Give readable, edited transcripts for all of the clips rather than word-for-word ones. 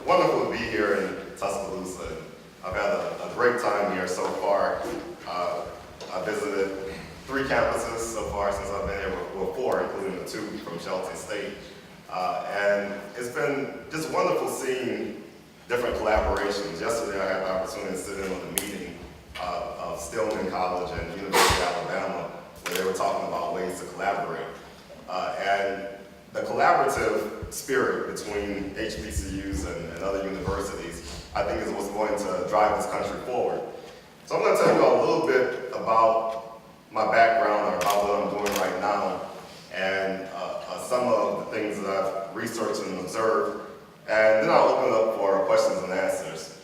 wonderful to be here in Tuscaloosa. I've had a great time here so far. I visited 3 campuses so far since I've been here, well 4, including the 2 from Shelton State. And it's been just wonderful seeing different collaborations. Yesterday I had the opportunity to sit in on the meeting of Stillman College and University of Alabama, where they were talking about ways to collaborate. And the collaborative spirit between HBCUs and other universities, I think, is what's going to drive this country forward. So I'm going to tell you all a little bit about my background, or about what I'm doing right now, and some of the things that I've researched and observed, and then I'll open it up for questions and answers.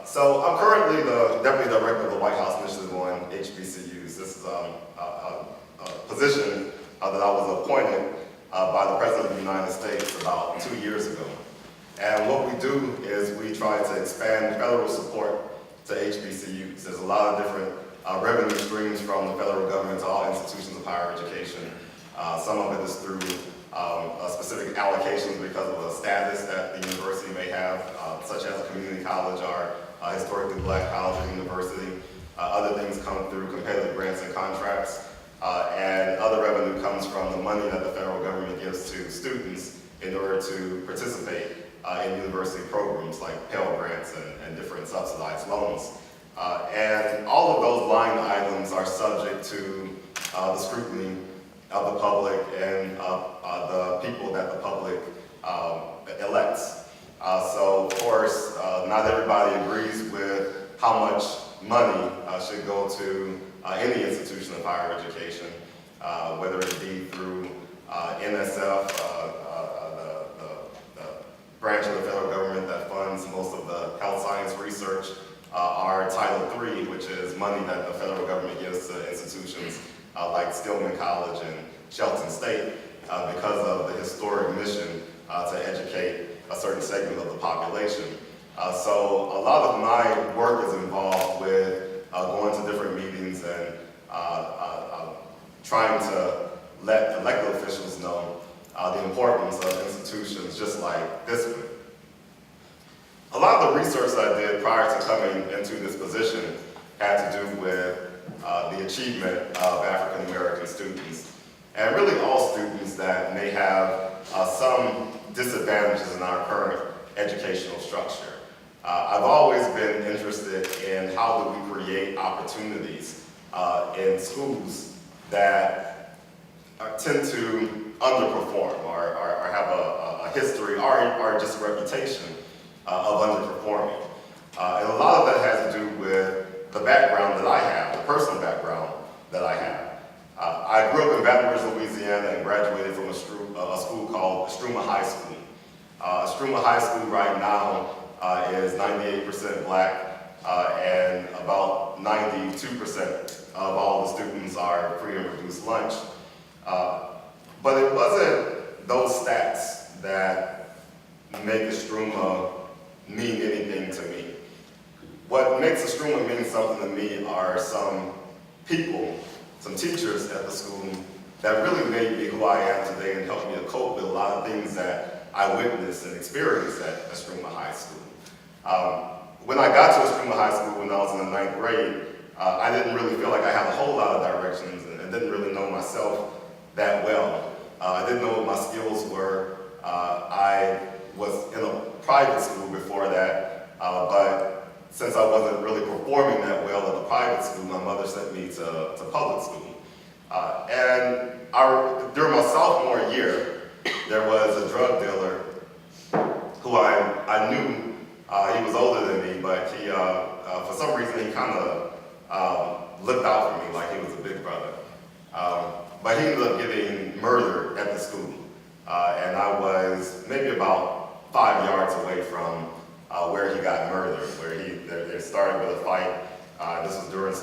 So I'm currently the Deputy Director of the White House Initiative on HBCUs. This is a position that I was appointed by the President of the United States about 2 years ago. And what we do is we try to expand federal support to HBCUs. There's a lot of different revenue streams from the federal government to all institutions of higher education. Some of it is through specific allocations because of a status that the university may have, such as a community college or a historically black college or university. Other things come through competitive grants and contracts. And other revenue comes from the money that the federal government gives to students in order to participate in university programs like Pell Grants and different subsidized loans. And all of those line items are subject to the scrutiny of the public and the people that the public elects. So of course, not everybody agrees with how much money should go to any institution of higher education, whether it be through NSF, the branch of the federal government that funds most of the health science research, or Title III, which is money that the federal government gives to institutions like Stillman College and Shelton State because of the historic mission to educate a certain segment of the population. So a lot of my work is involved with going to different meetings and trying to let elected officials know the importance of institutions just like this one. A lot of the research that I did prior to coming into this position had to do with the achievement of African American students, and really all students that may have some disadvantages in our current educational structure. I've always been interested in how do we create opportunities in schools that tend to underperform or have a history or just a reputation of underperforming. And a lot of that has to do with the background that I have, the personal background that I have. I grew up in Baton Rouge, Louisiana, and graduated from a school called Struma High School. Struma High School right now is 98% black, and about 92% of all the students are free and reduced lunch. But it wasn't those stats that make a Struma mean anything to me. What makes a Struma mean something to me are some people, some teachers at the school that really made me who I am today and helped me to cope with a lot of things that I witnessed and experienced at Struma High School. When I got to Struma High School when I was in the 9th grade, I didn't really feel like I had a whole lot of directions and didn't really know myself that well. I didn't know what my skills were. I was in a private school before that, but since I wasn't really performing that well at the private school, my mother sent me to public school. And during my sophomore year, there was a drug dealer who I knew. He was older than me, but he, for some reason, he kind of looked out for me like he was a big brother. But he ended up getting murdered at the school. And I was maybe about 5 yards away from where he got murdered, where they started with a fight. This was during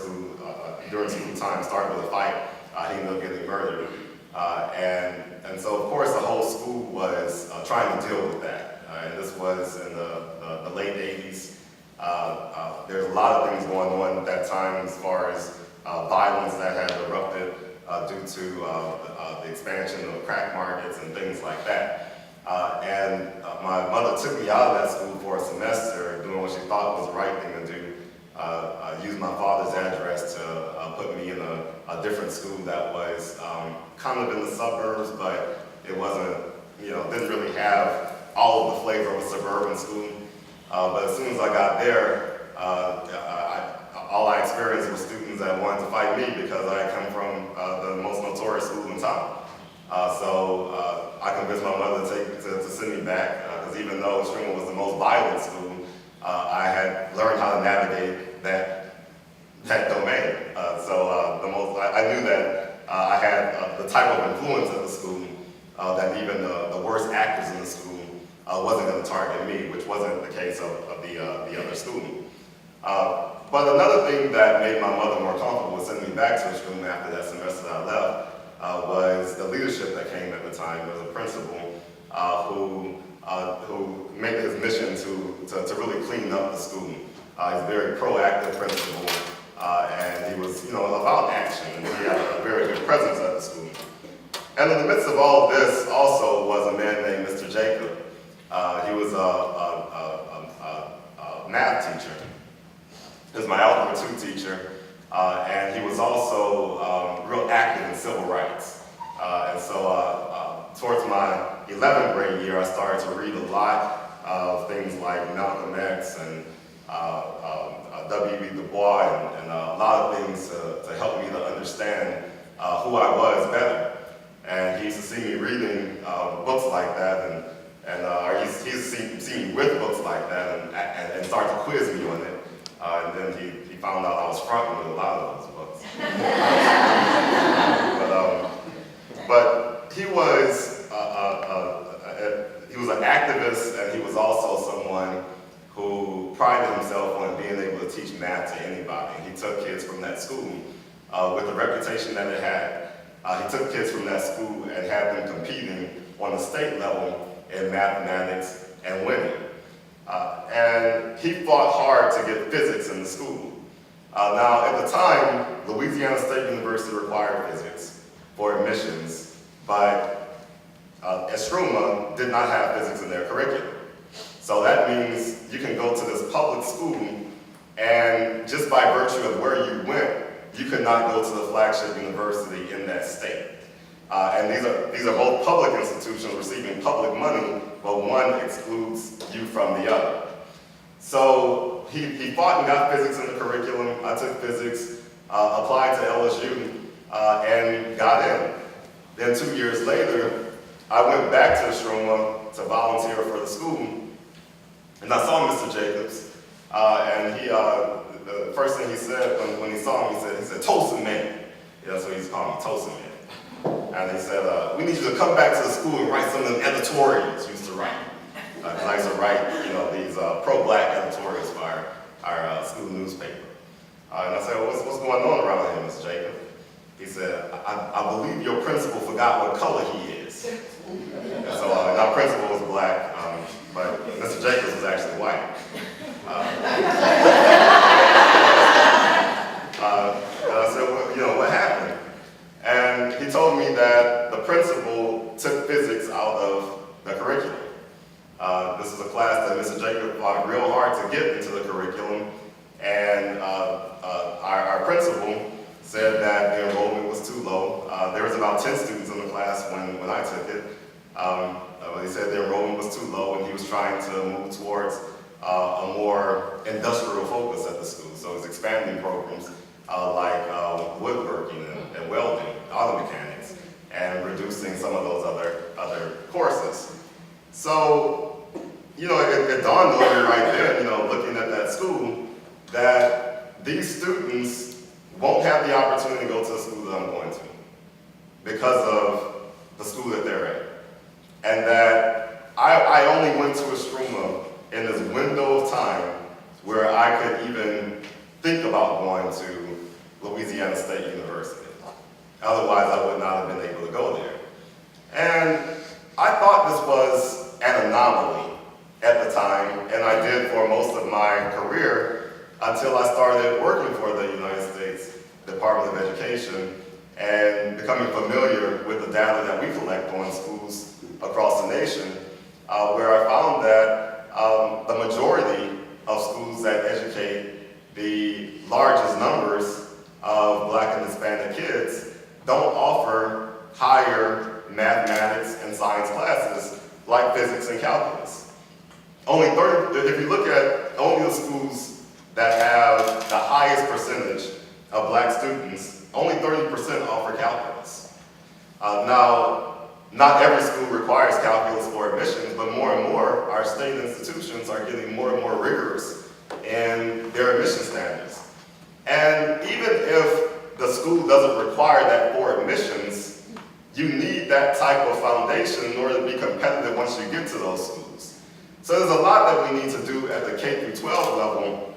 school time, started with a fight. He ended up getting murdered. And so, of course, the whole school was trying to deal with that. And this was in the late 80s. There's a lot of things going on at that time as far as violence that had erupted due to the expansion of crack markets and things like that. My mother took me out of that school for a semester, doing what she thought was the right thing to do. Used my father's address to put me in a different school that was kind of in the suburbs, but it wasn't, didn't really have all of the flavor of a suburban school. But as soon as I got there, all I experienced was students that wanted to fight me because I had come from the most notorious school in town. So I convinced my mother to send me back, because even though Extrema was the most violent school, I had learned how to navigate that domain. I knew that I had the type of influence at the school that even the worst actors in the school wasn't going to target me, which wasn't the case of the other student. But another thing that made my mother more comfortable with sending me back to Extrema after that semester that I left was the leadership that came at the time. There was a principal who made it his mission to really clean up the school. He's a very proactive principal, and he was about action, and he had a very good presence at the school. And in the midst of all of this also was a man named Mr. Jacob. He was a math teacher. He was my Algebra 2 teacher, and he was also real active in civil rights. Towards my 11th grade year, I started to read a lot of things like Malcolm X and W.E. Du Bois, and a lot of things to help me to understand who I was better. And he used to see me reading books like that, he used to see me with books like that and start to quiz me on it. And then he found out I was fronting with a lot of those books. But he was an activist, and he was also someone who prided himself on being able to teach math to anybody. He took kids from that school with the reputation that it had. He took kids from that school and had them competing on the state level in mathematics and winning. And he fought hard to get physics in the school. Now, at the time, Louisiana State University required physics for admissions, but Extrema did not have physics in their curriculum. So that means you can go to this public school, and just by virtue of where you went, you could not go to the flagship university in that state. And these are both public institutions receiving public money, but one excludes you from the other. So he fought and got physics in the curriculum. I took physics, applied to LSU, and got in. Then 2 years later, I went back to Extrema to volunteer for the school, and I saw Mr. Jacobs, and the first thing he said when he saw me, he said, "Toldson man." Yeah, that's what he used to call me, Toldson man. And he said, "We need you to come back to the school and write some of them editorials you used to write." Because I used to write, these pro-black editorials for our school newspaper. And I said, well, what's going on around here, Mr. Jacob? He said, I believe your principal forgot what color he is. And so our principal was black, but Mr. Jacobs was actually white. And I said, well, what happened? And he told me that the principal took physics out of the curriculum. This is a class that Mr. Jacob fought real hard to get into the curriculum, and our principal said that the enrollment was too low. There was about 10 students in the class when I took it. He said the enrollment was too low, and he was trying to move towards a more industrial focus at the school. So he was expanding programs like woodworking and welding, auto mechanics, and reducing some of those other courses. So, it dawned on me right there, looking at that school, that these students won't have the opportunity to go to the school that I'm going to because of the school that they're in. And that I only went to Extrema in this window of time where I could even think about going to Louisiana State University. Otherwise, I would not have been able to go there. And I thought this was an anomaly at the time, and I did for most of my career until I started working for the United States Department of Education and becoming familiar with the data that we collect on schools across the nation. where I found that the majority of schools that educate the largest numbers of Black and Hispanic kids don't offer higher mathematics and science classes like physics and calculus. Only 30, if you look at only the schools that have the highest percentage of Black students, only 30% offer calculus. Now, not every school requires calculus for admissions, but more and more our state institutions are getting more and more rigorous in their admission standards. And even if the school doesn't require that for admissions, you need that type of foundation in order to be competitive once you get to those schools. So there's a lot that we need to do at the K through 12 level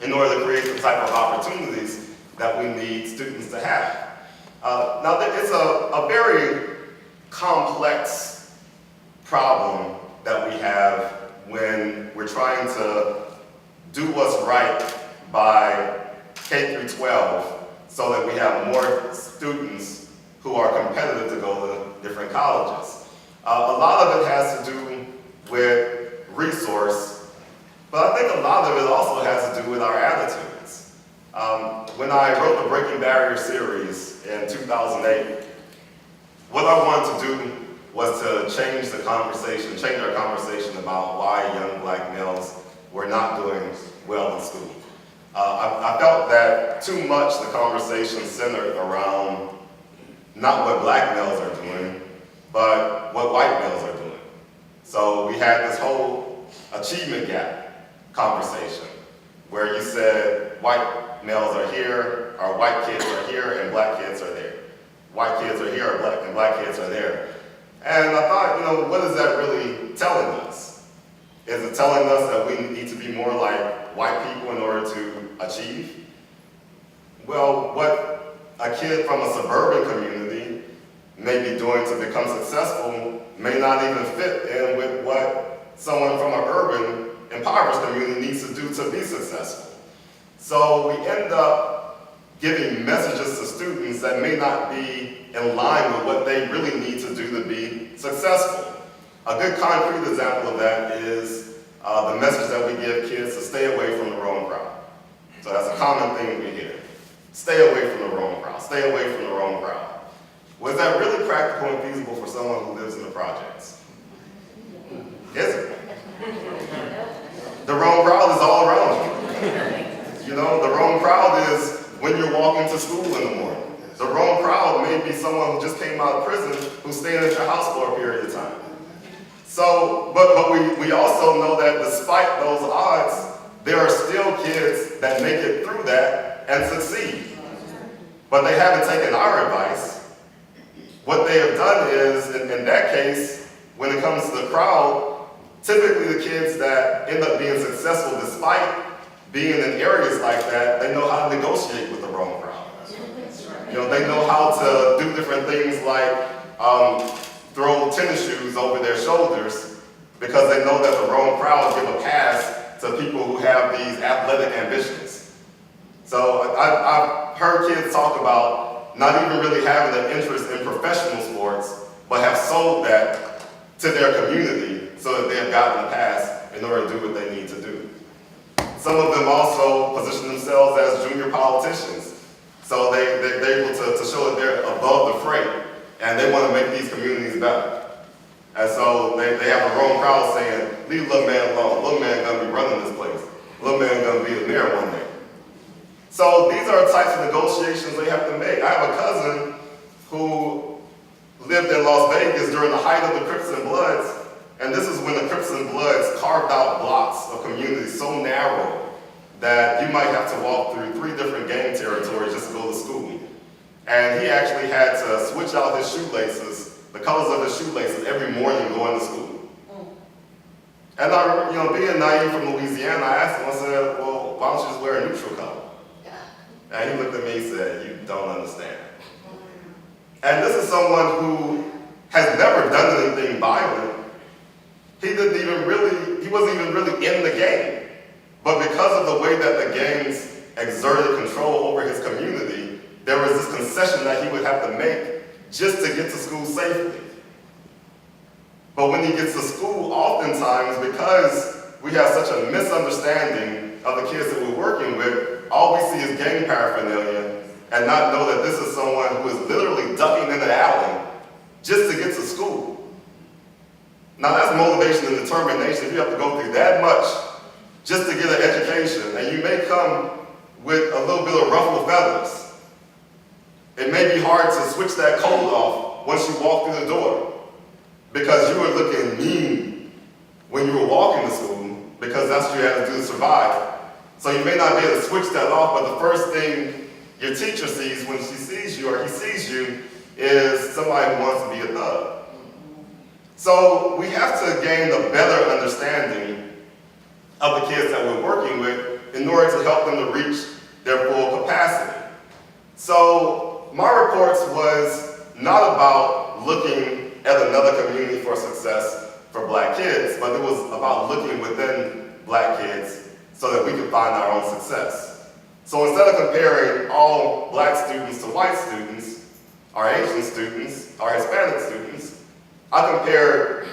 in order to create the type of opportunities that we need students to have. Now, it's a very complex problem that we have when we're trying to do what's right by K through 12 so that we have more students who are competitive to go to different colleges. A lot of it has to do with resource, but I think a lot of it also has to do with our attitudes. When I wrote the Breaking Barriers series in 2008, what I wanted to do was to change our conversation about why young Black males were not doing well in school. I felt that too much the conversation centered around not what Black males are doing, but what white males are doing. So we had this whole achievement gap conversation where you said white males are here, or white kids are here, and Black kids are there. White kids are here, and Black kids are there. And I thought, what is that really telling us? Is it telling us that we need to be more like white people in order to achieve? Well, what a kid from a suburban community may be doing to become successful may not even fit in with what someone from an urban, impoverished community needs to do to be successful. So we end up giving messages to students that may not be in line with what they really need to do to be successful. A good concrete example of that is the message that we give kids to stay away from the wrong crowd. So that's a common thing we hear. Stay away from the wrong crowd. Stay away from the wrong crowd. Was that really practical and feasible for someone who lives in the projects? Is it? The wrong crowd is all around you. The wrong crowd is when you're walking to school in the morning. The wrong crowd may be someone who just came out of prison who's staying at your house for a period of time. So, but we also know that despite those odds, there are still kids that make it through that and succeed. But they haven't taken our advice. What they have done is, in that case, when it comes to the crowd, typically the kids that end up being successful despite being in areas like that, they know how to negotiate with the wrong crowd. They know how to do different things like throw tennis shoes over their shoulders because they know that the wrong crowd give a pass to people who have these athletic ambitions. So I've heard kids talk about not even really having an interest in professional sports, but have sold that to their community so that they have gotten a pass in order to do what they need to do. Some of them also position themselves as junior politicians. So they're able to show that they're above the fray, and they want to make these communities better. And so they have a wrong crowd saying, leave little man alone. Little man gonna be running this place. Little man gonna be the mayor one day. So these are the types of negotiations they have to make. I have a cousin who lived in Las Vegas during the height of the Crips and Bloods, and this is when the Crips and Bloods carved out blocks of communities so narrow that you might have to walk through 3 different gang territories just to go to school. And he actually had to switch out his shoelaces, the colors of his shoelaces, every morning going to school. And I remember, being naive from Louisiana, I asked him, I said, well, why don't you just wear a neutral color? And he looked at me and said, you don't understand. And this is someone who has never done anything violent. He wasn't even really in the game. But because of the way that the gangs exerted control over his community, there was this concession that he would have to make just to get to school safely. But when he gets to school, oftentimes, because we have such a misunderstanding of the kids that we're working with, all we see is gang paraphernalia and not know that this is someone who is literally ducking in the alley just to get to school. Now that's motivation and determination. If you have to go through that much just to get an education, and you may come with a little bit of ruffled feathers, it may be hard to switch that coat off once you walk through the door because you were looking mean when you were walking to school because that's what you had to do to survive. So you may not be able to switch that off, but the first thing your teacher sees when she sees you or he sees you is somebody who wants to be a thug. So we have to gain a better understanding of the kids that we're working with in order to help them to reach their full capacity. So my reports was not about looking at another community for success for black kids, but it was about looking within black kids so that we could find our own success. So instead of comparing all black students to white students, our Asian students, our Hispanic students, I compared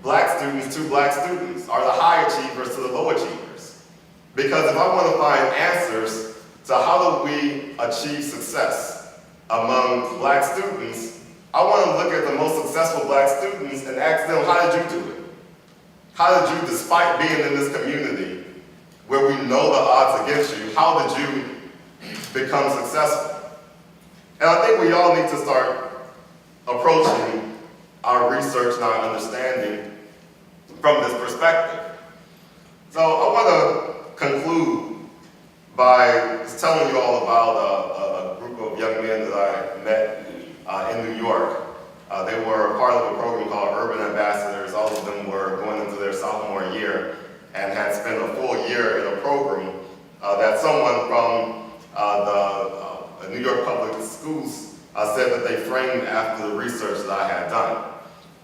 black students to black students, or the high achievers to the low achievers. Because if I want to find answers to how do we achieve success among black students, I want to look at the most successful black students and ask them, how did you do it? How did you, despite being in this community where we know the odds against you, how did you become successful? And I think we all need to start approaching our research and our understanding from this perspective. So I want to conclude by just telling you all about a group of young men that I met in New York. They were part of a program called Urban Ambassadors. All of them were going into their sophomore year and had spent a full year in a program that someone from the New York Public Schools said that they framed after the research that I had done.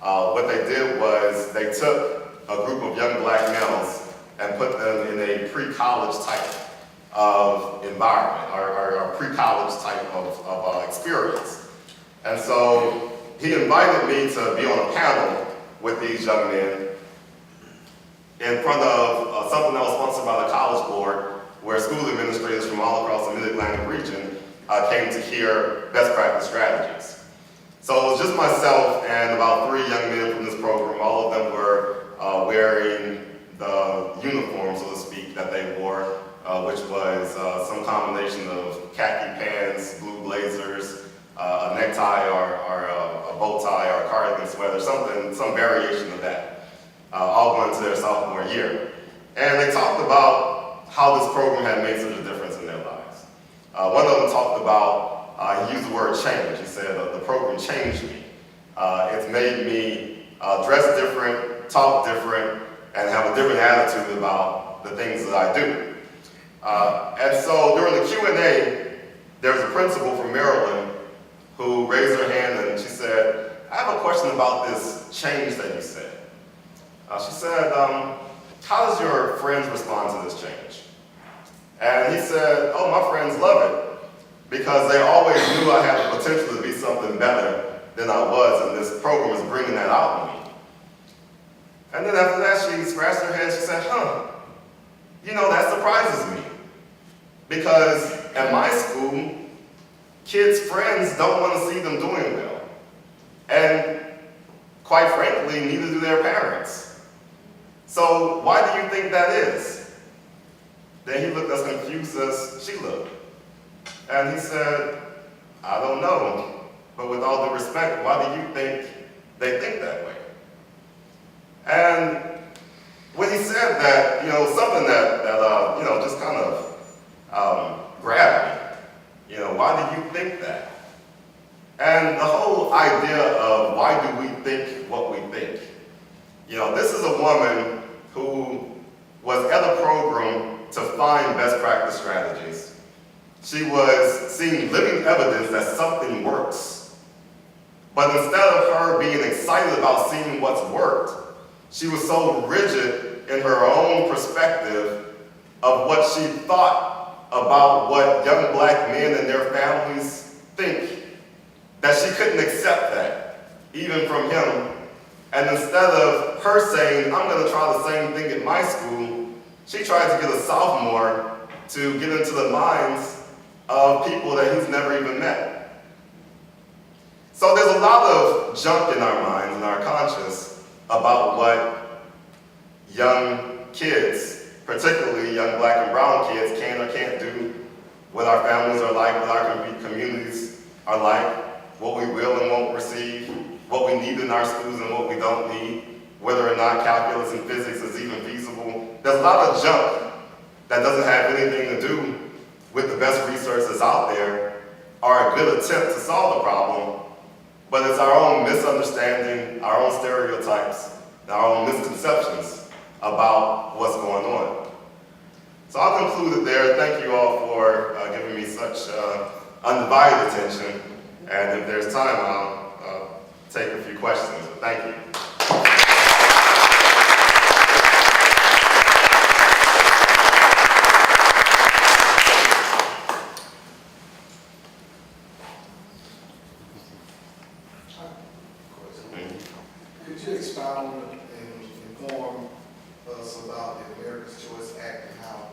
What they did was they took a group of young black males and put them in a pre-college type of environment or pre-college type of experience. And so he invited me to be on a panel with these young men in front of something that was sponsored by the College Board, where school administrators from all across the Mid-Atlantic region came to hear best practice strategies. So it was just myself and about 3 young men from this program. All of them were wearing the uniform, so to speak, that they wore, which was some combination of khaki pants, blue blazers, a necktie or a bow tie or a cardigan sweater, some variation of that, all going to their sophomore year. And they talked about how this program had made such a difference in their lives. One of them talked about, he used the word change. He said, the program changed me. It's made me dress different, talk different, and have a different attitude about the things that I do. And so during the Q&A, there was a principal from Maryland who raised her hand and she said, I have a question about this change that you said. She said, how does your friends respond to this change? And he said, oh, my friends love it because they always knew I had the potential to be something better than I was, and this program is bringing that out in me. And then after that, she scratched her head, she said, you know, that surprises me. Because at my school, kids' friends don't want to see them doing well. And quite frankly, neither do their parents. So why do you think that is? Then he looked as confused as she looked. And he said, I don't know, but with all due respect, why do you think they think that way? And when he said that, something that just kind of grabbed me. Why do you think that? And the whole idea of why do we think what we think? This is a woman who was at a program to find best practice strategies. She was seeing living evidence that something works. But instead of her being excited about seeing what's worked, she was so rigid in her own perspective of what she thought about what young black men and their families think, that she couldn't accept that, even from him And instead of her saying, I'm going to try the same thing at my school, she tried to get a sophomore to get into the minds of people that he's never even met. So there's a lot of junk in our minds and our conscience about what young kids, particularly young black and brown kids, can or can't do, what our families are like, what our communities are like, what we will and won't receive, what we need in our schools and what we don't need, whether or not calculus and physics is even feasible. There's a lot of junk that doesn't have anything to do with the best research that's out there or a good attempt to solve the problem, but it's our own misunderstanding, our own stereotypes, and our own misconceptions about what's going on. So I'll conclude it there. Thank you all for giving me such undivided attention, and if there's time, I'll take a few questions. Thank you. Could you expound and inform us about the America's Choice Act and how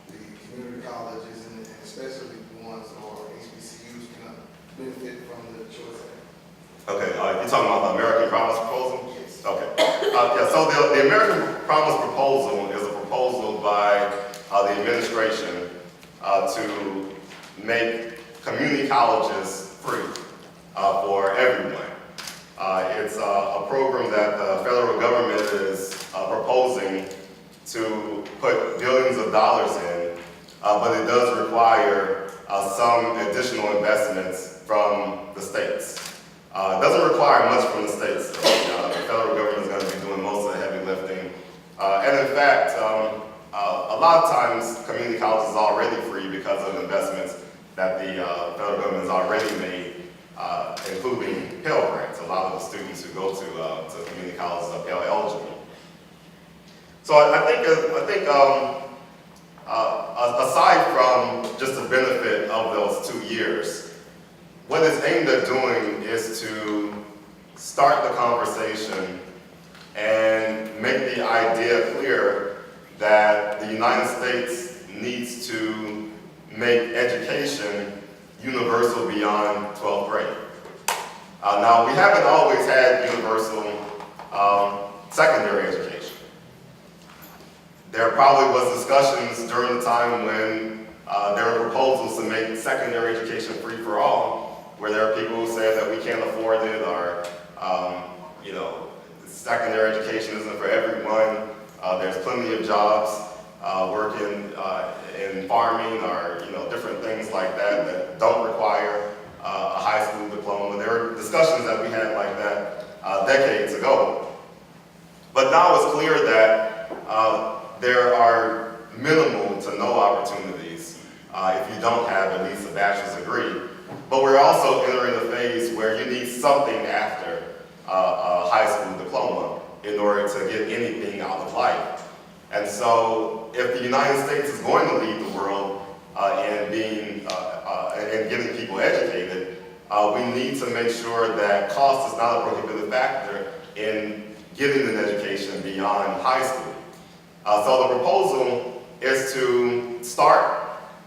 the community colleges and especially the ones or HBCUs can benefit from the Choice Act? Okay, you're talking about the American Promise Proposal? Yes. Okay. Yeah, so the American Promise Proposal is a proposal by the administration to make community colleges free for everyone. It's a program that the federal government is proposing to put billions of dollars in, but it does require some additional investments from the states. It doesn't require much from the states. The federal government is going to be doing most of the heavy lifting. And in fact, a lot of times community college is already free because of investments that the federal government has already made, including Pell Grants. A lot of the students who go to community colleges are Pell eligible. So I think aside from just the benefit of those 2 years, what it's aimed at doing is to start the conversation and make the idea clear that the United States needs to make education universal beyond 12th grade. Now, we haven't always had universal secondary education. There probably was discussions during the time when there were proposals to make secondary education free for all, where there are people who said that we can't afford it, or secondary education isn't for everyone. There's plenty of jobs working in farming or different things like that that don't require a high school diploma. There were discussions that we had like that decades ago. But now it's clear that there are minimal to no opportunities if you don't have at least a bachelor's degree. But we're also entering a phase where you need something after a high school diploma in order to get anything out of life. And so if the United States is going to lead the world in getting people educated, we need to make sure that cost is not a prohibitive factor in getting an education beyond high school. So the proposal is to start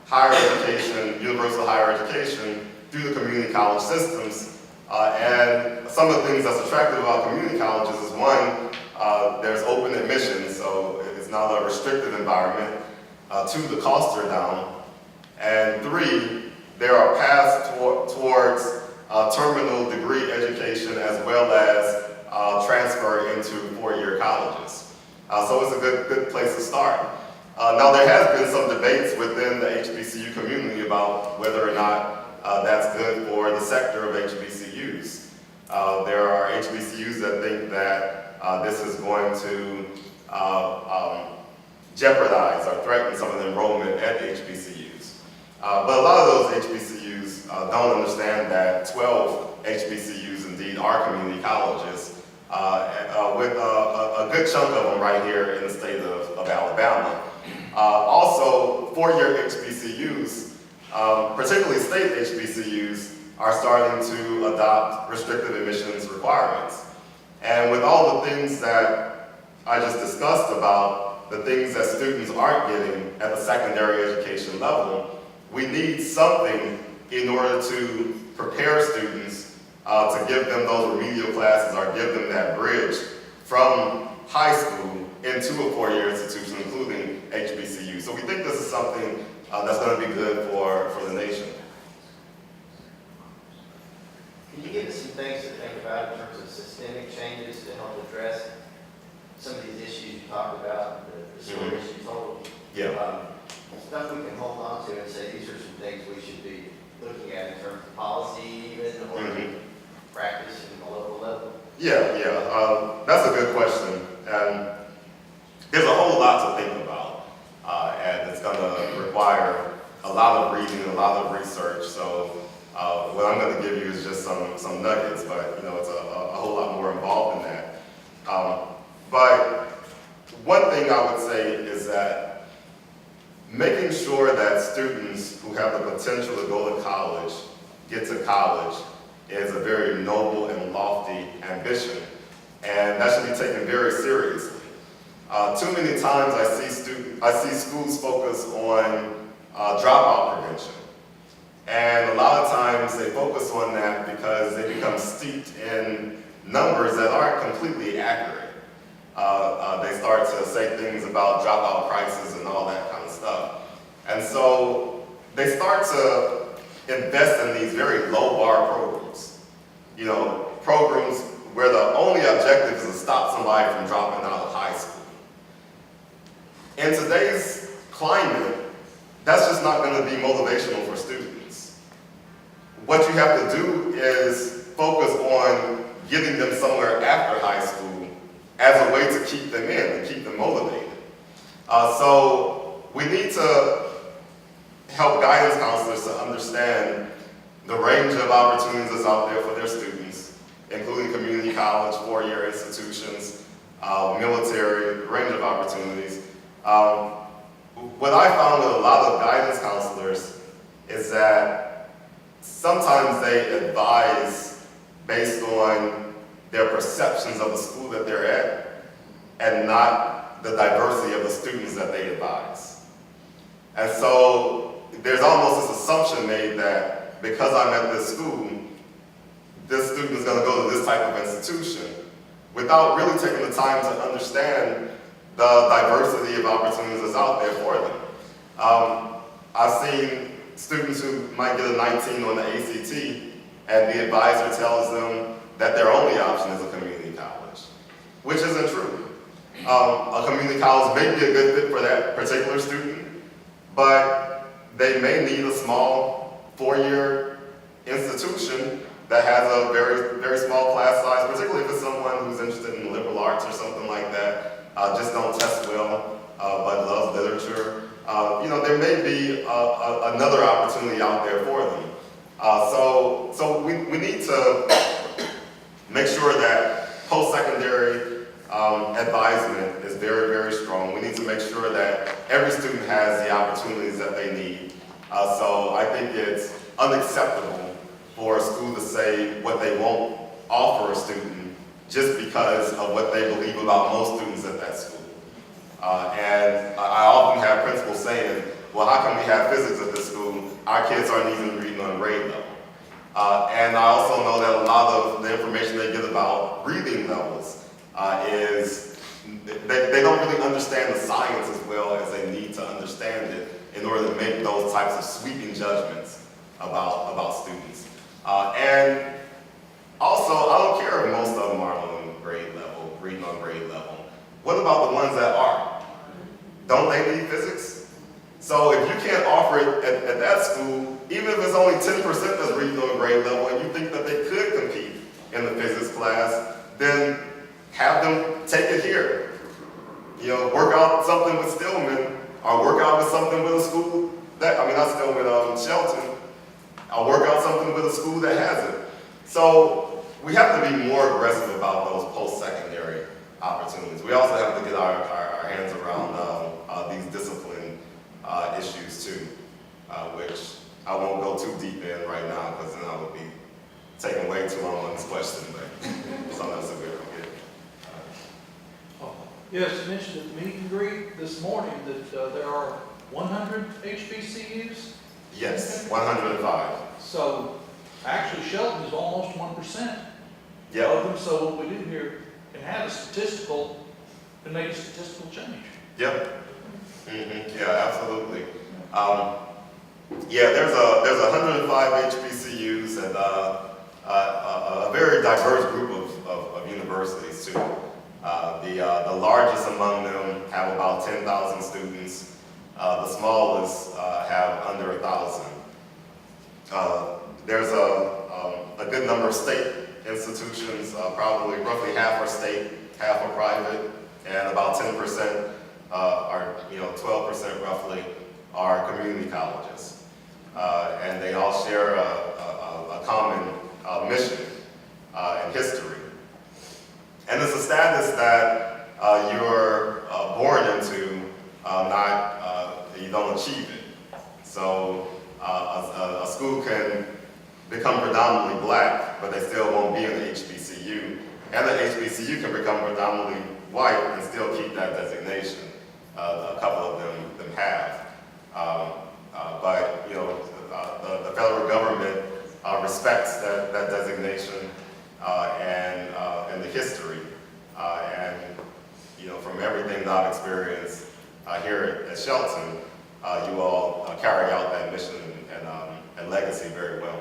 higher education, universal higher education, through the community college systems. And some of the things that's attractive about community colleges is one, there's open admission, so it's not a restricted environment. Two, the costs are down. And three, there are paths towards terminal degree education as well as transfer into four-year colleges. So it's a good place to start. Now there has been some debates within the HBCU community about whether or not that's good for the sector of HBCUs. There are HBCUs that think that this is going to jeopardize or threaten some of the enrollment at HBCUs. But a lot of those HBCUs don't understand that 12 HBCUs indeed are community colleges, with a good chunk of them right here in the state of Alabama. Also, four-year HBCUs, particularly state HBCUs, are starting to adopt restricted admissions requirements. And with all the things that I just discussed about the things that students aren't getting at the secondary education level, we need something in order to prepare students to give them those remedial classes or give them that bridge from high school into a four-year institution, including HBCU. So we think this is something that's going to be good for the nation. Can you give us some things to think about in terms of systemic changes to help address some of these issues you talked about, the stories you told? Yeah. Stuff we can hold on to and say, these are some things we should be looking at in terms of policy even, or practice at the local level? Yeah. That's a good question. And there's a whole lot to think about. And it's going to require a lot of reading, a lot of research. So what I'm going to give you is just some nuggets, but it's a whole lot more involved in that. But one thing I would say is that making sure that students who have the potential to go to college get to college is a very noble and lofty ambition, and that should be taken very seriously. Too many times I see schools focus on dropout prevention. And a lot of times they focus on that because they become steeped in numbers that aren't completely accurate. They start to say things about dropout prices and all that kind of stuff. And so they start to invest in these very low bar programs. Programs where the only objective is to stop somebody from dropping out of high school. In today's climate, that's just not going to be motivational for students. What you have to do is focus on getting them somewhere after high school as a way to keep them in and keep them motivated. So we need to help guidance counselors to understand the range of opportunities that's out there for their students, including community college, four-year institutions, military, range of opportunities. What I found with a lot of guidance counselors is that sometimes they advise based on their perceptions of the school that they're at and not the diversity of the students that they advise. And so there's almost this assumption made that because I'm at this school, this student is going to go to this type of institution without really taking the time to understand the diversity of opportunities that's out there for them. I've seen students who might get a 19 on the ACT, and the advisor tells them that their only option is a community college, which isn't true. A community college may be a good fit for that particular student, but they may need a small four-year institution that has a very, very small class size, particularly if it's someone who's interested in liberal arts or something like that. Just don't test well, but loves literature. There may be another opportunity out there for them. So we need to make sure that post-secondary advisement is very, very strong. We need to make sure that every student has the opportunities that they need. So I think it's unacceptable for a school to say what they won't offer a student just because of what they believe about most students at that school. And I often have principals saying, well, how come we have physics at this school? Our kids aren't even reading on grade level. And I also know that a lot of the information they get about reading levels is they don't really understand the science as well as they need to understand it in order to make those types of sweeping judgments about students. And also, I don't care if most of them are on grade level, reading on grade level. What about the ones that are? Don't they need physics? So if you can't offer it at that school, even if it's only 10% that's reading on grade level and you think that they could compete in the physics class, then have them take it here. Work out something with Stillman, or work out with something with a school not Stillman, Shelton. I'll work out something with a school that has it. So we have to be more aggressive about those post-secondary opportunities. We also have to get our hands around these discipline issues too, which I won't go too deep in right now because then I would be taking way too long on this question, but something else that we'll get. Yes, you mentioned at the meet and greet this morning that there are 100 HBCUs. Yes, 105. So actually Shelton is almost 1% Yep, of them. So what we do here can have can make a statistical change. yep. Yeah, absolutely. Yeah, there's 105 HBCUs and a very diverse group of universities too. The largest among them have about 10,000 students. The smallest have under 1,000. There's a good number of state institutions, probably roughly half are state, half are private, and about 10% are, 12% roughly are community colleges. And they all share a common mission and history. And it's a status that you're born into, you don't achieve it. So a school can become predominantly black, but they still won't be an HBCU. And the HBCU can become predominantly white and still keep that designation. A couple of them have. But the federal government respects that designation and the history. And from everything that I've experienced here at Shelton, you all carry out that mission and legacy very well.